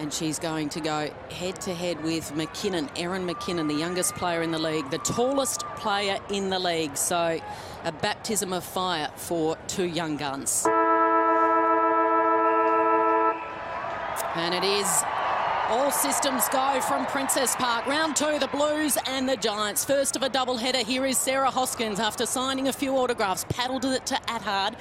And she's going to go head-to-head with McKinnon, Erin McKinnon, the youngest player in the league, the tallest player in the league. So a baptism of fire for two young guns. And it is all systems go from Princess Park. Round two, the Blues and the Giants. First of a double-header. Here is Sarah Hoskins after signing a few autographs. Paddled it to Athard.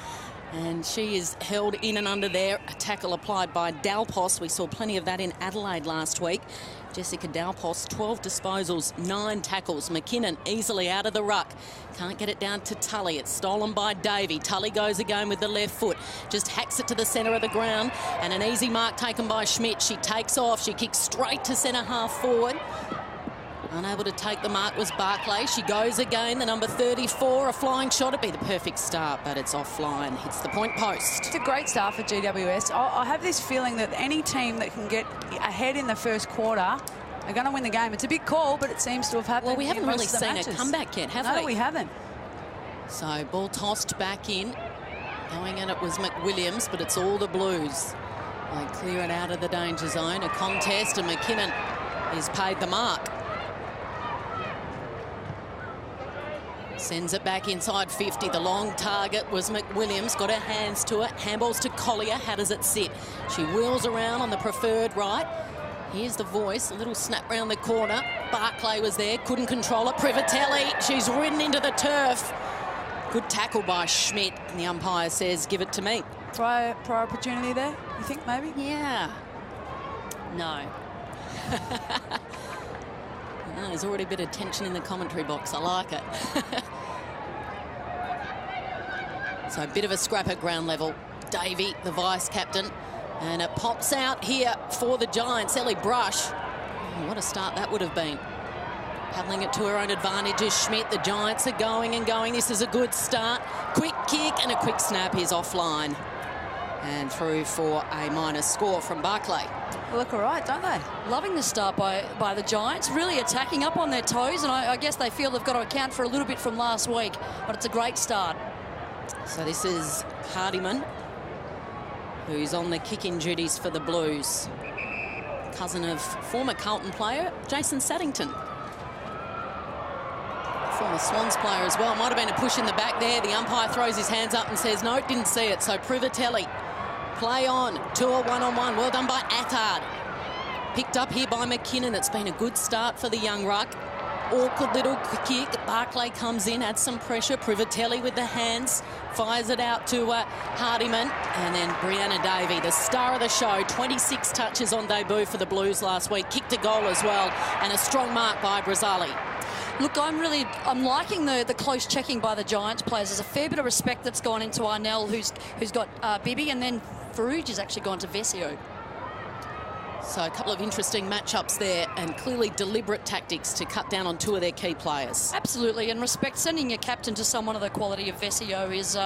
And she is held in and under there. A tackle applied by Dalpos. We saw plenty of that in Adelaide last week. Jessica Dalpos, 12 disposals, 9 tackles. McKinnon easily out of the ruck. Can't get it down to Tully. It's stolen by Davey. Tully goes again with the left foot. Just hacks it to the centre of the ground. And an easy mark taken by Schmidt. She takes off. She kicks straight to centre half forward. Unable to take the mark was Barclay. She goes again, the number 34, a flying shot. It'd be the perfect start, but it's offline. Hits the point post. It's a great start for GWS. I have this feeling that any team that can get ahead in the first quarter are going to win the game. It's a big call, but it seems to have happened. Well, we haven't really seen a comeback yet, have we? No, we haven't. So ball tossed back in. Going in, it was McWilliams, but it's all the Blues. They clear it out of the danger zone. A contest, and McKinnon is paid the mark. Sends it back inside 50. The long target was McWilliams. Got her hands to it. Handballs to Collier. How does it sit? She wheels around on the preferred right. Here's the voice. A little snap round the corner. Barclay was there. Couldn't control it. Privatelli. She's ridden into the turf. Good tackle by Schmidt. And the umpire says, give it to me. Prior opportunity there, you think, maybe? Yeah. No. Oh, there's already a bit of tension in the commentary box. I like it. So a bit of a scrap at ground level. Davey, the vice-captain. And it pops out here for the Giants. Ellie Brush. Oh, what a start that would have been. Paddling it to her own advantage is Schmidt. The Giants are going and going. This is a good start. Quick kick and a quick snap is offline. And through for a minus score from Barclay. They look all right, don't they? Loving the start by the Giants, really attacking up on their toes, and I guess they feel they've got to account for a little bit from last week, but it's a great start. So this is Hardiman, who's on the kicking duties for the Blues. Cousin of former Carlton player Jason Saddington. Former Swans player as well. Might have been a push in the back there. The umpire throws his hands up and says, no, didn't see it. So Privatelli, play on. 2 or 1-on-1. Well done by Athard. Picked up here by McKinnon. It's been a good start for the young ruck. Awkward little kick. Barclay comes in, adds some pressure. Privatelli with the hands. Fires it out to Hardiman. And then Brianna Davey, the star of the show. 26 touches on debut for the Blues last week. Kicked a goal as well. And a strong mark by Brazzali. Look, I'm liking the close checking by the Giants players. There's a fair bit of respect that's gone into Arnell, who's got Bibby, and then Farouj has actually gone to Vesio. So a couple of interesting matchups there, and clearly deliberate tactics to cut down on 2 of their key players. Absolutely, and respect. Sending your captain to someone of the quality of Vesio is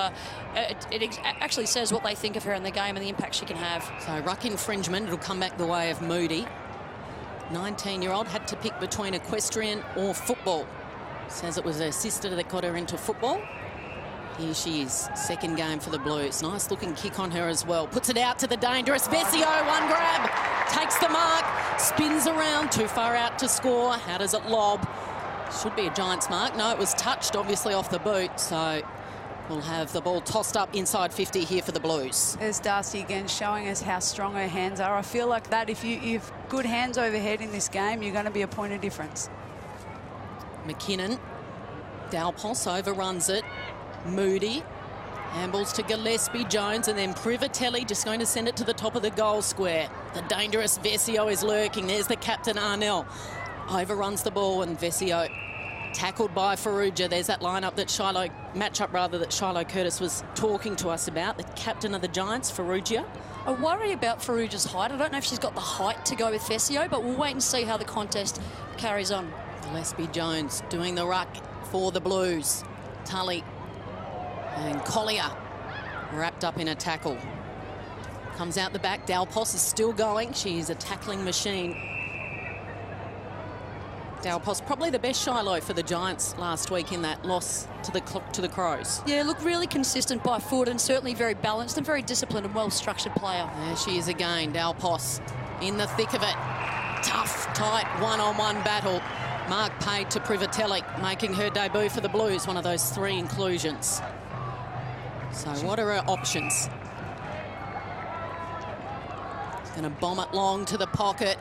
it actually says what they think of her in the game and the impact she can have. So ruck infringement, it'll come back the way of Moody. 19-year-old had to pick between equestrian or football. Says it was her sister that got her into football. Here she is, second game for the Blues. Nice looking kick on her as well. Puts it out to the dangerous Vesio, one grab. Takes the mark, spins around, too far out to score. How does it lob? Should be a Giants mark. No, it was touched obviously off the boot. So we'll have the ball tossed up inside 50 here for the Blues. There's Darcy again showing us how strong her hands are. I feel like that if you've good hands overhead in this game, you're going to be a point of difference. McKinnon, Dalpos overruns it. Moody, handballs to Gillespie, Jones, and then Privatelli just going to send it to the top of the goal square. The dangerous Vesio is lurking. There's the captain, Arnell. Overruns the ball, and Vesio tackled by Farouja. There's that matchup that Shiloh Curtis was talking to us about. The captain of the Giants, Farouja. I worry about Farouja's height. I don't know if she's got the height to go with Vesio, but we'll wait and see how the contest carries on. Gillespie Jones doing the ruck for the Blues. Tully and Collier wrapped up in a tackle. Comes out the back. Dalpos is still going. She's a tackling machine. Dalpos probably the best Shiloh for the Giants last week in that loss to the Crows. Yeah, look, really consistent by foot and certainly very balanced and very disciplined and well-structured player. There she is again, Dalpos. in the thick of it. Tough, tight, one-on-one battle. Mark paid to Privatelli, making her debut for the Blues, one of those 3 inclusions. So what are her options? Going to bomb it long to the pocket.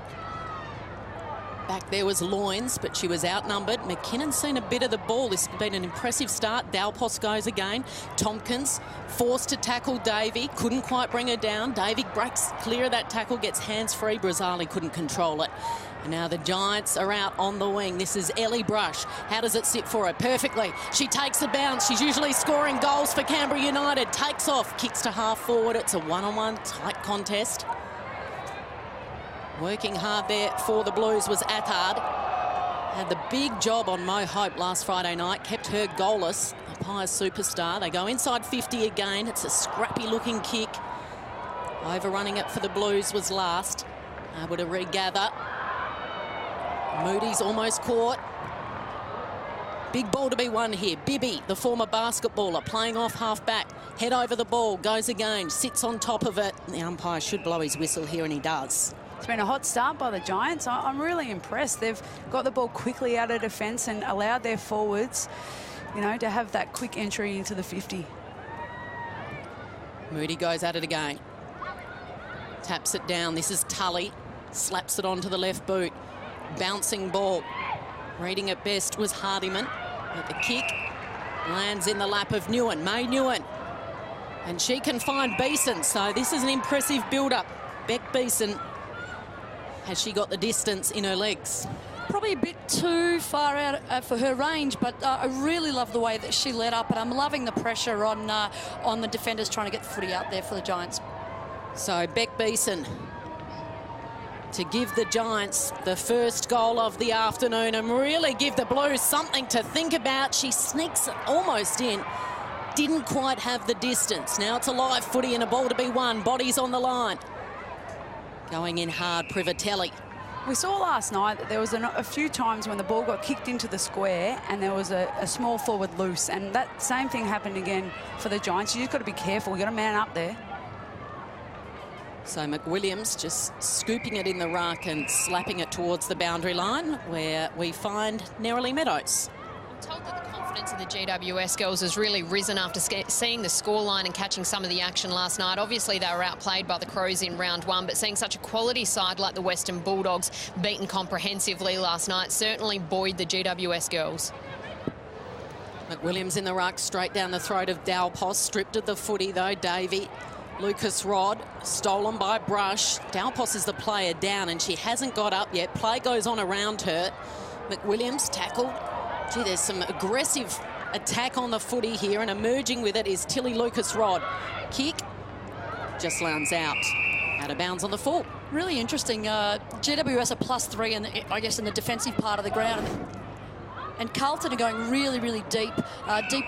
Back there was Loynes, but she was outnumbered. McKinnon's seen a bit of the ball. This has been an impressive start. Dalpos goes again. Tompkins forced to tackle Davey. Couldn't quite bring her down. Davey breaks clear of that tackle, gets hands-free. Brazzali couldn't control it. And now the Giants are out on the wing. This is Ellie Brush. How does it sit for her? Perfectly. She takes the bounce. She's usually scoring goals for Canberra United. Takes off, kicks to half forward. It's a one-on-one tight contest. Working hard there for the Blues was Attard. Had the big job on Mo Hope last Friday night. Kept her goalless. A Pies superstar. They go inside 50 again. It's a scrappy-looking kick. Overrunning it for the Blues was last. Able to regather. Moody's almost caught. Big ball to be won here. Bibby, the former basketballer, playing off half-back. Head over the ball. Goes again. Sits on top of it. The umpire should blow his whistle here, and he does. It's been a hot start by the Giants. I'm really impressed. They've got the ball quickly out of defence and allowed their forwards, you know, to have that quick entry into the 50. Moody goes at it again. Taps it down. This is Tully. Slaps it onto the left boot. Bouncing ball. Reading it best was Hardiman. But the kick lands in the lap of Nguyen. May Nguyen. And she can find Beeson. So this is an impressive build-up. Beck Beeson. Has she got the distance in her legs? Probably a bit too far out for her range, but I really love the way that she let up, and I'm loving the pressure on the defenders trying to get the footy out there for the Giants. So Beck Beeson to give the Giants the first goal of the afternoon and really give the Blues something to think about. She sneaks almost in. Didn't quite have the distance. Now it's a live footy and a ball to be won. Bodies on the line. Going in hard, Privatelli. We saw last night that there was a few times when the ball got kicked into the square and there was a small forward loose, and that same thing happened again for the Giants. You just got to be careful. You've got to man up there. So McWilliams just scooping it in the ruck and slapping it towards the boundary line, where we find Nerily Meadows. I'm told that the confidence of the GWS girls has really risen after seeing the scoreline and catching some of the action last night. Obviously, they were outplayed by the Crows in round 1, but seeing such a quality side like the Western Bulldogs beaten comprehensively last night certainly buoyed the GWS girls. McWilliams in the ruck, straight down the throat of Dalpos. Stripped of the footy, though, Davey. Lucas Rod, stolen by Brush. Dalpos is the player down, and she hasn't got up yet. Play goes on around her. McWilliams tackled. Gee, there's some aggressive attack on the footy here, and emerging with it is Tilly Lucas Rod. Kick just lands out of bounds on the full. Really interesting. GWS are +3, and I guess in the defensive part of the ground. And Carlton are going really, really deep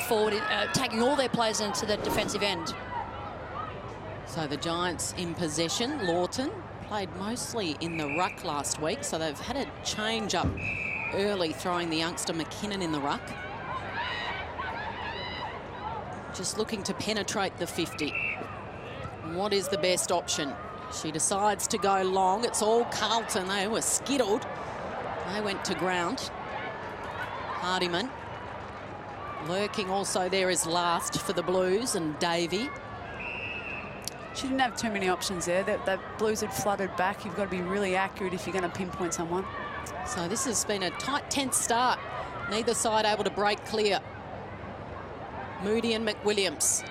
forward, taking all their players into the defensive end. So the Giants in possession. Lawton played mostly in the ruck last week, so they've had a change up early, throwing the youngster McKinnon in the ruck. Just looking to penetrate the 50. What is the best option? She decides to go long. It's all Carlton. They were skittled. They went to ground. Hardiman. Lurking also there is last for the Blues, and Davey. She didn't have too many options there. The Blues had flooded back. You've got to be really accurate if you're going to pinpoint someone. So this has been a tight, tense start. Neither side able to break clear. Moody and McWilliams.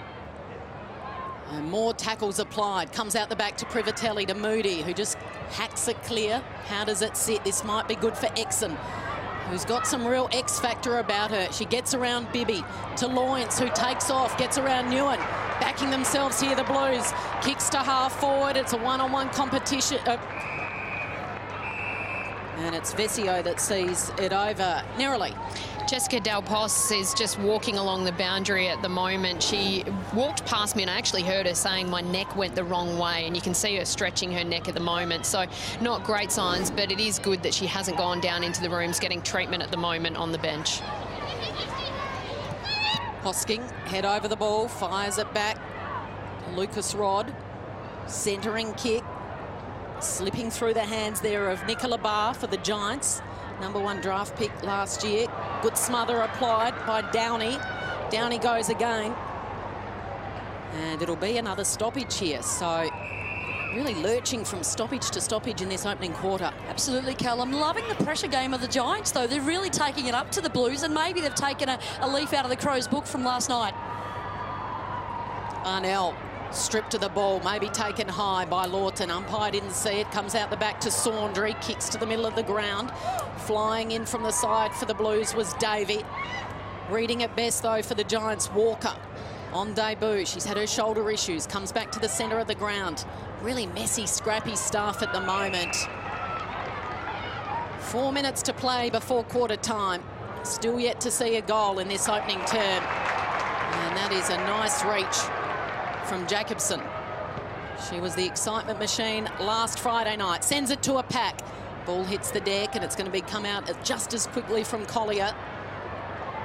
And more tackles applied. Comes out the back to Privatelli, to Moody, who just hacks it clear. How does it sit? This might be good for Exon, who's got some real X factor about her. She gets around Bibby to Loynes, who takes off, gets around Nguyen. Backing themselves here, the Blues. Kicks to half forward. It's a one-on-one competition. And it's Vesio that sees it over. Nerily. Jessica Dalpos is just walking along the boundary at the moment. She walked past me and I actually heard her saying my neck went the wrong way, and you can see her stretching her neck at the moment. So not great signs, but it is good that she hasn't gone down into the rooms, getting treatment at the moment on the bench. Hosking, head over the ball, fires it back. Lucas Rod, centering kick. slipping through the hands there of Nicola Barr for the Giants. #1 draft pick last year. Good smother applied by Downey. Downey goes again. And it'll be another stoppage here. So really lurching from stoppage to stoppage in this opening quarter. Absolutely, Cal. I'm loving the pressure game of the Giants, though. They're really taking it up to the Blues, and maybe they've taken a leaf out of the Crows' book from last night. Arnell stripped to the ball, maybe taken high by Lawton. Umpire didn't see it. Comes out the back to Saundry. Kicks to the middle of the ground. Flying in from the side for the Blues was Davey. Reading it best, though, for the Giants, Walker. On debut, she's had her shoulder issues. Comes back to the centre of the ground. Really messy, scrappy stuff at the moment. 4 minutes to play before quarter time. Still yet to see a goal in this opening term. And that is a nice reach from Jacobson. She was the excitement machine last Friday night. Sends it to a pack. Ball hits the deck and it's going to come out just as quickly from Collier.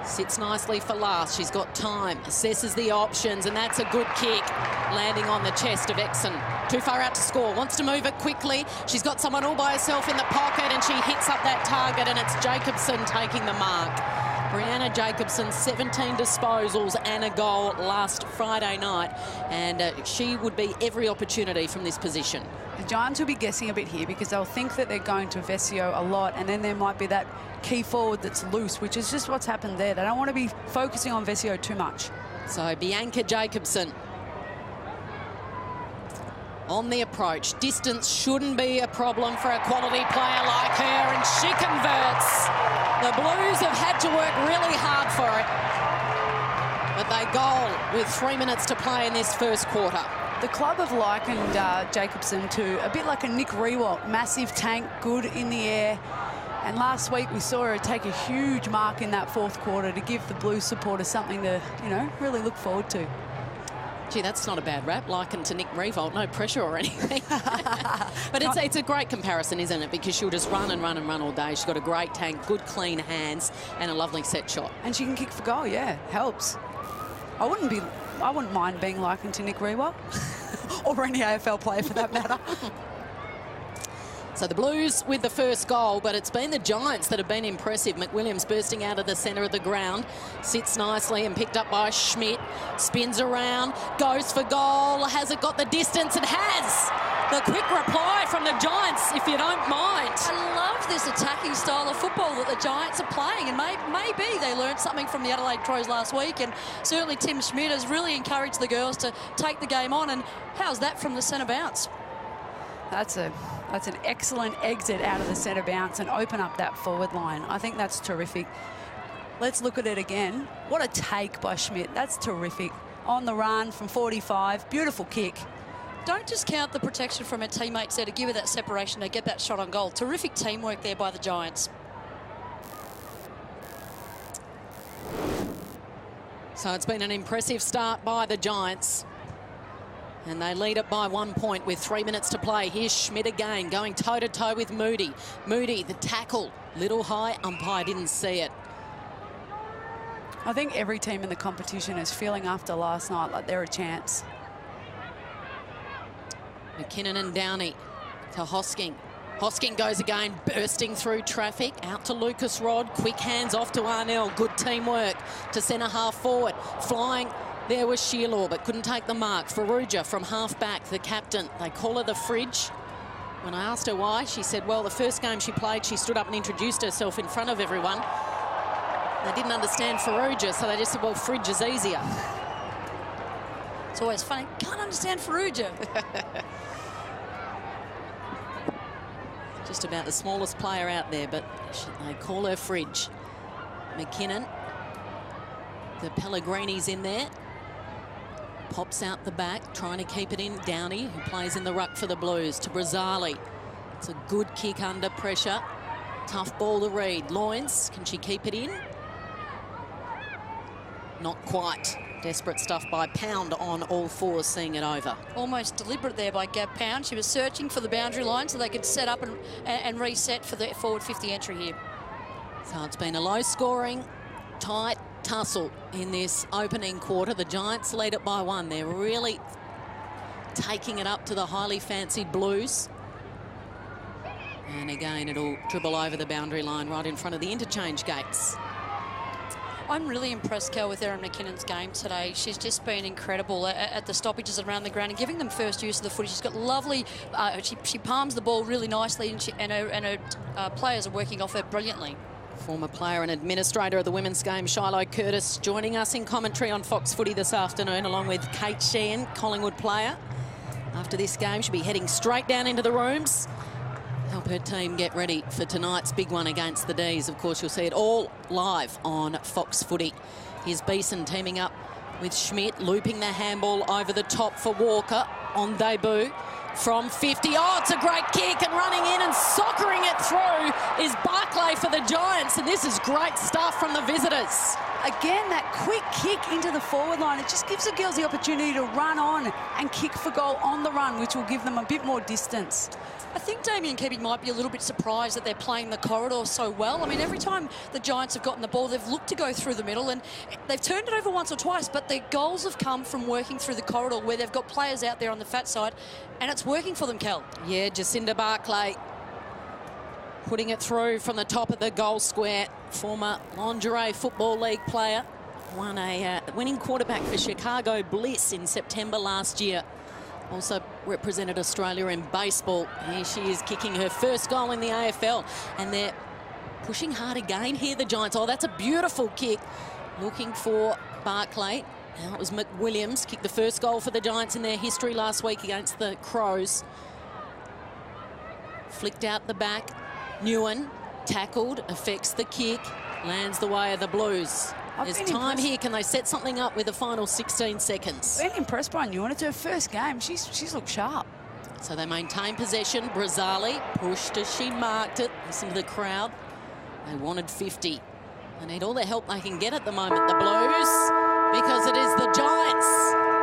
Sits nicely for last. She's got time. Assesses the options, and that's a good kick. Landing on the chest of Exon. Too far out to score. Wants to move it quickly. She's got someone all by herself in the pocket, and she hits up that target, and it's Jacobson taking the mark. Brianna Jacobson, 17 disposals and a goal last Friday night, and she would be every opportunity from this position. The Giants will be guessing a bit here because they'll think that they're going to Vesio a lot, and then there might be that key forward that's loose, which is just what's happened there. They don't want to be focusing on Vesio too much. So Bianca Jacobson on the approach. Distance shouldn't be a problem for a quality player like her, and she converts. The Blues have had to work really hard for it, but they goal with 3 minutes to play in this first quarter. The club have likened Jacobson to a bit like a Nick Rewalt. Massive tank, good in the air. And last week we saw her take a huge mark in that fourth quarter to give the Blues supporters something to, you know, really look forward to. Gee, that's not a bad rap, likened to Nick Rewalt. No pressure or anything. But it's a great comparison, isn't it? Because she'll just run and run and run all day. She's got a great tank, good clean hands, and a lovely set shot. And she can kick for goal, yeah, helps. I wouldn't mind being likened to Nick Rewalt or any AFL player for that matter. So the Blues with the first goal, but it's been the Giants that have been impressive. McWilliams bursting out of the centre of the ground, sits nicely and picked up by Schmidt, spins around, goes for goal. Has it got the distance? It has. The quick reply from the Giants, if you don't mind. I love this attacking style of football that the Giants are playing, and maybe they learned something from the Adelaide Crows last week, and certainly Tim Schmidt has really encouraged the girls to take the game on. And how's that from the centre bounce? That's an excellent exit out of the centre bounce and open up that forward line. I think that's terrific. Let's look at it again. What a take by Schmidt. That's terrific. On the run from 45. Beautiful kick. Don't discount the protection from her teammates there to give her that separation to get that shot on goal. Terrific teamwork there by the Giants. So it's been an impressive start by the Giants. And they lead it by 1 point with 3 minutes to play. Here's Schmidt again, going toe-to-toe with Moody. Moody, the tackle, little high, umpire didn't see it. I think every team in the competition is feeling after last night like they're a chance. McKinnon and Downey to Hosking. Hosking goes again, bursting through traffic. Out to Lucas Rod. Quick hands off to Arnell. Good teamwork to centre half forward. Flying. There was Shearlaw, but couldn't take the mark. Farrugia from half back, the captain. They call her the fridge. When I asked her why, she said, well, the first game she played, she stood up and introduced herself in front of everyone. They didn't understand Farrugia, so they just said, well, fridge is easier. It's always funny. Can't understand Farrugia. Just about the smallest player out there, but they call her fridge. McKinnon. The Pellegrini's in there. Pops out the back, trying to keep it in. Downey, who plays in the ruck for the Blues, to Brazzali. It's a good kick under pressure. Tough ball to read. Loynes, can she keep it in? Not quite. Desperate stuff by Pound on all fours, seeing it over. Almost deliberate there by Gab Pound. She was searching for the boundary line so they could set up and reset for the forward 50 entry here. So it's been a low-scoring, tight tussle in this opening quarter. The Giants lead it by 1. They're really taking it up to the highly fancied Blues. And again, it'll dribble over the boundary line right in front of the interchange gates. I'm really impressed, Kel, with Erin McKinnon's game today. She's just been incredible at the stoppages around the ground and giving them first use of the footy. She's got lovely, she palms the ball really nicely, and her players are working off her brilliantly. Former player and administrator of the women's game, Shiloh Curtis, joining us in commentary on Fox Footy this afternoon, along with Kate Sheehan, Collingwood player. After this game, she'll be heading straight down into the rooms, help her team get ready for tonight's big one against the D's. Of course, you'll see it all live on Fox Footy. Here's Beeson teaming up with Schmidt, looping the handball over the top for Walker on debut from 50. Oh, it's a great kick, and running in and soccering it through is Barclay for the Giants, and this is great stuff from the visitors. Again, that quick kick into the forward line, it just gives the girls the opportunity to run on and kick for goal on the run, which will give them a bit more distance. I think Damien Kebbie might be a little bit surprised that they're playing the corridor so well. I mean, every time the Giants have gotten the ball, they've looked to go through the middle, and they've turned it over once or twice, but their goals have come from working through the corridor where they've got players out there on the fat side, and it's working for them, Kel. Yeah, Jacinda Barclay putting it through from the top of the goal square. Former Lingerie Football League player. Won a winning quarterback for Chicago Bliss in September last year. Also represented Australia in baseball. Here she is kicking her first goal in the AFL. And they're pushing hard again here, the Giants. Oh, that's a beautiful kick. Looking for Barclay. Now it was McWilliams. Kicked the first goal for the Giants in their history last week against the Crows. Flicked out the back. Newen tackled, affects the kick, lands the way of the Blues. There's time here. Can they set something up with the final 16 seconds? Been impressed by Newen. It's her first game. She's looked sharp. So they maintain possession. Brazali pushed as she marked it. Listen to the crowd. They wanted 50. They need all the help they can get at the moment, the Blues, because it is the Giants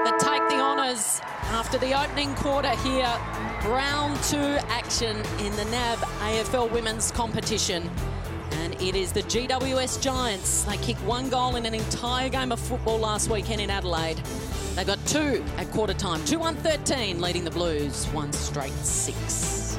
that take the honours after the opening quarter here. Round 2 action in the NAB AFL Women's Competition. And it is the GWS Giants. They kicked 1 goal in an entire game of football last weekend in Adelaide. They got 2 at quarter time. 2-1-13, leading the Blues 1 straight 6.